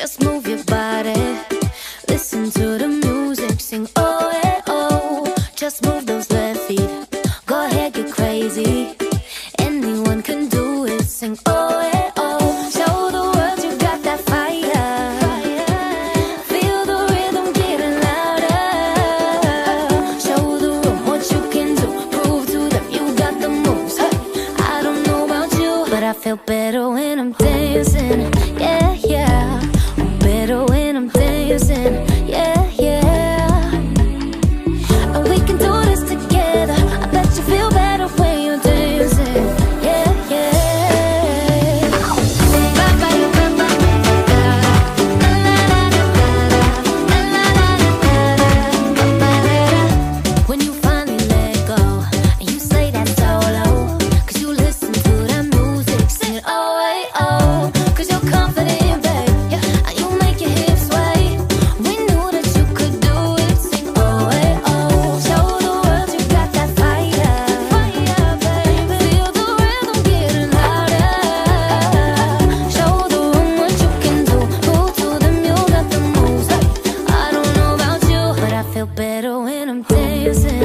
Just move your body, listen to the music, sing oh eh oh. Just move those left feet, go ahead, get crazy. Anyone can do it, sing oh eh oh. Show the world you got that fire, feel the rhythm getting louder. Show the room what you can do, prove to them you got the moves. Hey, I don't know about you, but I feel better when I'm dancing, yeah, yeah. I'm better when I'm dancing, yeah, yeah. And we can do this together, I bet you feel better when you're dancing, yeah, yeah. When you finally let go and you say that solo, cause you listen to that music, sing it oh, hey, oh. Cause you're confident, babe, yeah, and you make your hips sway. We knew that you could do it, sing oh, hey, oh. Show the world you got that fire, baby. Feel the rhythm getting louder. Show the room what you can do, prove to them you got the moves. Hey, I don't know about you, but I feel better when I'm dancing.